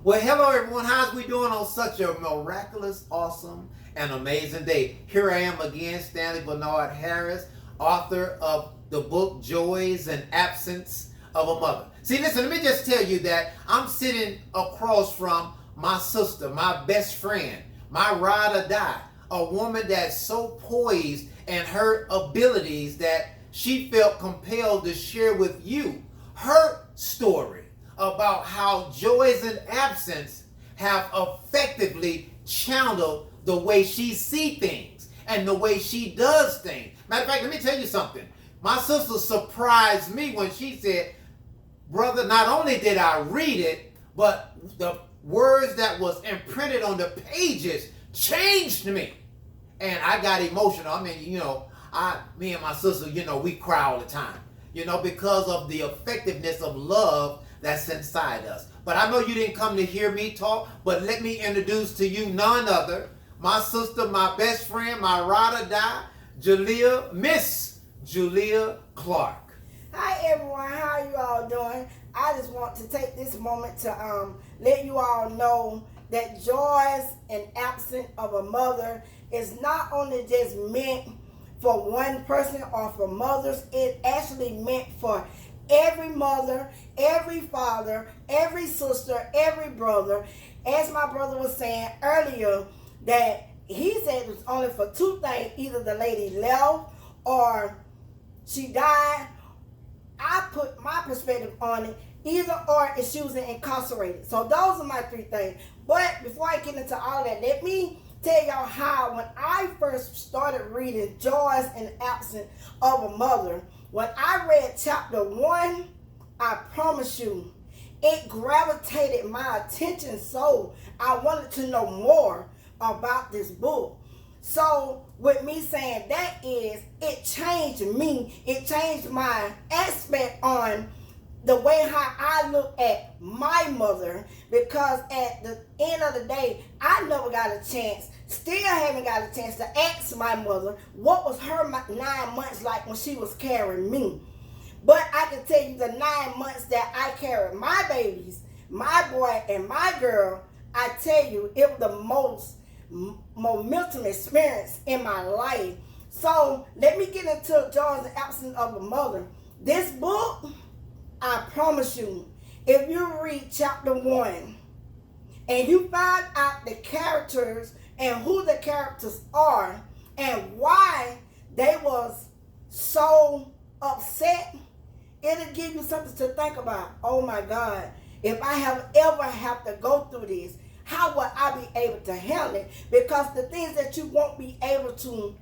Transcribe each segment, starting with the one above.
Well, hello everyone. How's we doing on such a miraculous, awesome, and amazing day? Here I am again, Stanley Bernard Harris, author of the book Joys and Absence of a Mother. See, listen, let me just tell you that I'm sitting across from my sister, my best friend, my ride or die, a woman that's so poised in her abilities that she felt compelled to share with you her story about how joys and absence have effectively channeled the way she sees things and the way she does things. Matter of fact, let me tell you something. My sister surprised me when she said, brother, not only did I read it, but the words that was imprinted on the pages changed me. And I got emotional. I mean, me and my sister, we cry all the time, because of the effectiveness of love that's inside us. But I know you didn't come to hear me talk, but let me introduce to you none other, my sister, my best friend, my ride or die, Miss Julia Clark. Hi everyone, how you all doing? I just want to take this moment to let you all know that joys and absence of a mother is not only just meant for one person or for mothers, it actually meant for every mother, every father, every sister, every brother. As my brother was saying earlier, that he said it was only for two things: either the lady left or she died. I put my perspective on it, either or if she was incarcerated. So those are my three things. But before I get into all that, let me tell y'all how when I first started reading Joys and Absence of a Mother, when I read chapter 1, I promise you, it gravitated my attention so I wanted to know more about this book. So with me saying that is, it changed me. It changed my aspect on the way how I look at my mother, because at the end of the day, I never got a chance, still haven't got a chance to ask my mother what was her 9 months like when she was carrying me. But I can tell you the 9 months that I carried my babies, my boy and my girl, I tell you, it was the most momentum experience in my life. So let me get into Joys and Absence of a Mother. This book, I promise you, if you read chapter 1 and you find out the characters and who the characters are and why they was so upset, it'll give you something to think about. Oh my God, if I have to go through this, how will I be able to handle it? Because the things that you won't be able to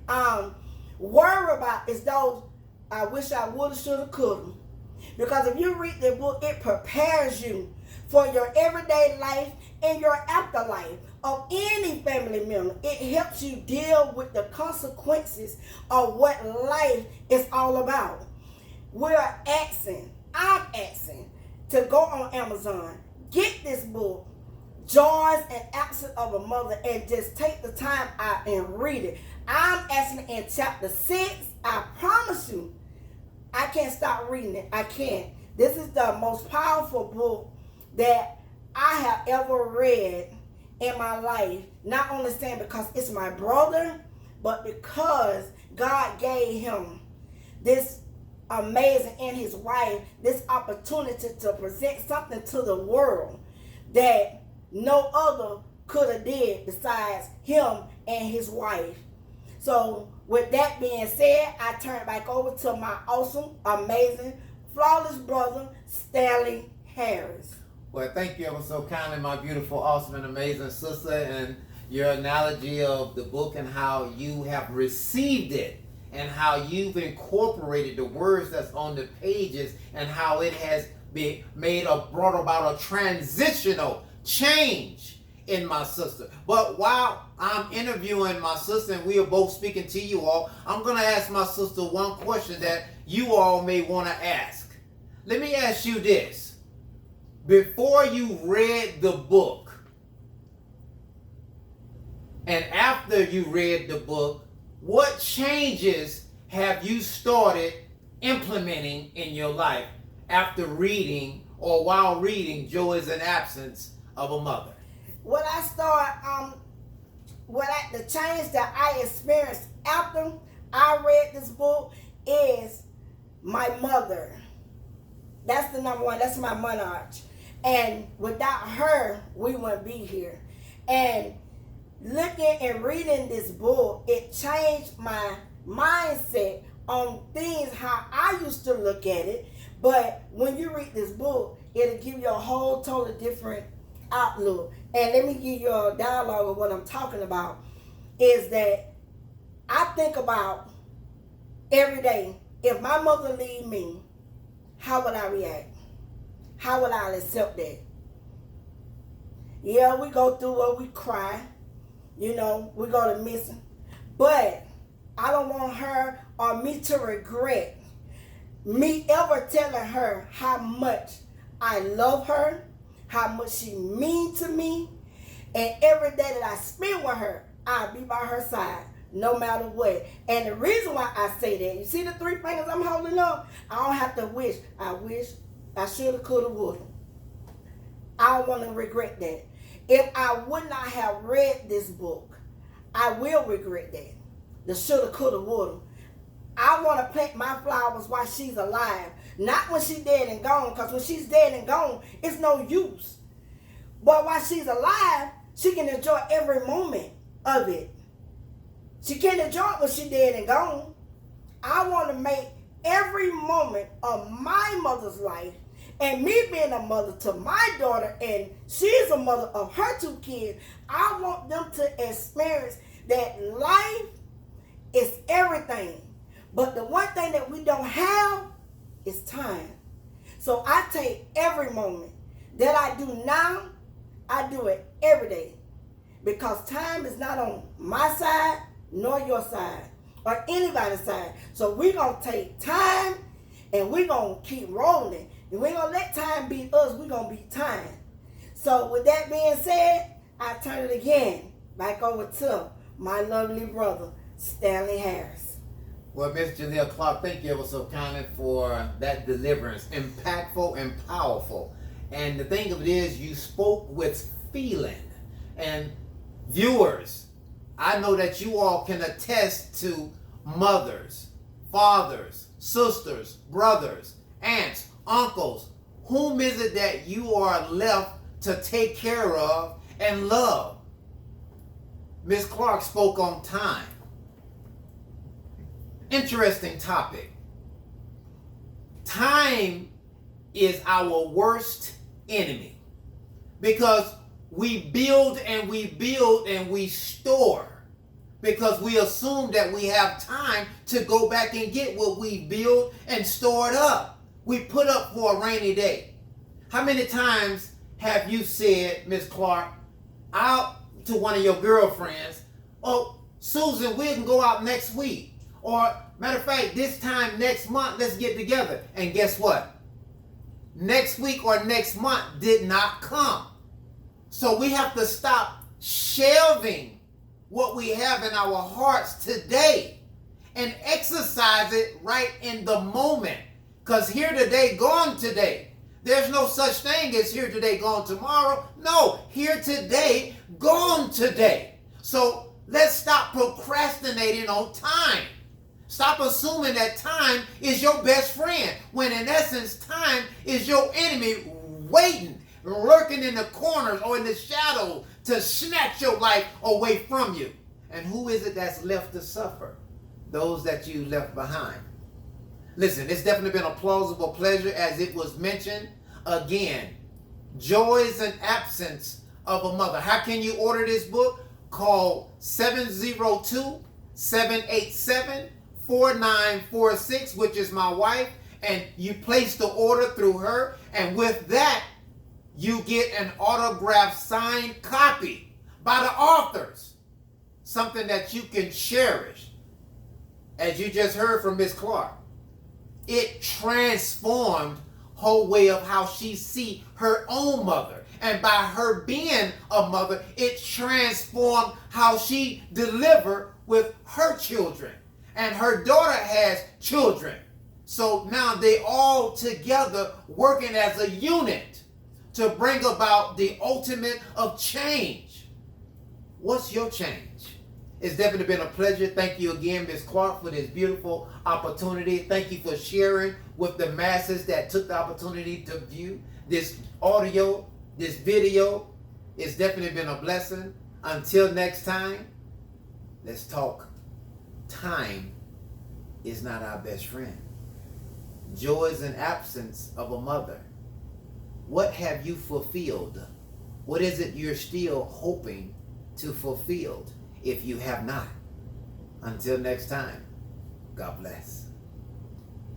worry about is those I wish I woulda, shoulda, coulda. Because if you read the book, it prepares you for your everyday life and your afterlife of any family member. It helps you deal with the consequences of what life is all about. I'm asking to go on Amazon, get this book, Joys and Absence of a Mother, and just take the time out and read it. I'm asking in chapter 6. I promise you, I can't stop reading it. I can't. This is the most powerful book that I have ever read in my life. Not only saying because it's my brother, but because God gave him this amazing, and his wife, this opportunity to present something to the world that no other could have did besides him and his wife. So with that being said, I turn back over to my awesome, amazing, flawless brother, Stanley Harris. Well, thank you ever so kindly, my beautiful, awesome, and amazing sister, and your analogy of the book and how you have received it and how you've incorporated the words that's on the pages and how it has been brought about a transitional change in my sister. But while I'm interviewing my sister and we are both speaking to you all, I'm going to ask my sister one question that you all may want to ask. Let me ask you this. Before you read the book and after you read the book, what changes have you started implementing in your life after reading or while reading Joys and Absence of a mother. What I start, the change that I experienced after I read this book is my mother. That's the number one. That's my monarch. And without her, we wouldn't be here. And looking and reading this book, it changed my mindset on things how I used to look at it. But when you read this book, it'll give you a whole totally different outlook. And let me give you a dialogue of what I'm talking about. Is that I think about every day, if my mother leave me, how would I react? How would I accept that? Yeah, we go through what we cry. You know, we go to missing. But I don't want her or me to regret me ever telling her how much I love her, how much she means to me, and every day that I spend with her, I'll be by her side, no matter what. And the reason why I say that, you see the 3 fingers I'm holding up? I don't have to wish. I wish I shoulda, coulda, woulda. I don't want to regret that. If I would not have read this book, I will regret that. The shoulda, coulda, woulda. I want to plant my flowers while she's alive. Not when she's dead and gone, because when she's dead and gone, it's no use. But while she's alive, she can enjoy every moment of it. She can't enjoy it when she's dead and gone. I want to make every moment of my mother's life, and me being a mother to my daughter, and she's a mother of her 2 kids, I want them to experience that life is everything. But the one thing that we don't have is time. So I take every moment that I do now, I do it every day. Because time is not on my side, nor your side, or anybody's side. So we're going to take time, and we're going to keep rolling. And we're going to let time beat us. We're going to beat time. So with that being said, I turn it again back over to my lovely brother, Stanley Harris. Well, Miss Janelle Clark, thank you ever so kindly for that deliverance. Impactful and powerful. And the thing of it is, you spoke with feeling. And viewers, I know that you all can attest to mothers, fathers, sisters, brothers, aunts, uncles. Whom is it that you are left to take care of and love? Miss Clark spoke on time. Interesting topic. Time is our worst enemy, because we build and we build and we store, because we assume that we have time to go back and get what we build and stored up. We put up for a rainy day. How many times have you said, Miss Clark, out to one of your girlfriends, oh, Susan, we can go out next week. Or, matter of fact, this time next month, let's get together. And guess what? Next week or next month did not come. So we have to stop shelving what we have in our hearts today and exercise it right in the moment. Because here today, gone today. There's no such thing as here today, gone tomorrow. No, here today, gone today. So let's stop procrastinating on time. Stop assuming that time is your best friend, when in essence, time is your enemy, waiting, lurking in the corners or in the shadows to snatch your life away from you. And who is it that's left to suffer? Those that you left behind. Listen, it's definitely been a plausible pleasure, as it was mentioned. Again, Joys and Absence of a Mother. How can you order this book? Call 702-787-4946, which is my wife, and you place the order through her, and with that, you get an autographed signed copy by the authors, something that you can cherish. As you just heard from Miss Clark, it transformed her way of how she see her own mother. And by her being a mother, it transformed how she delivered with her children. And her daughter has children. So now they all together working as a unit to bring about the ultimate of change. What's your change? It's definitely been a pleasure. Thank you again, Ms. Clark, for this beautiful opportunity. Thank you for sharing with the masses that took the opportunity to view this audio, this video. It's definitely been a blessing. Until next time, let's talk. Time is not our best friend. Joy is an absence of a mother. What have you fulfilled? What is it you're still hoping to fulfill if you have not? Until next time, God bless.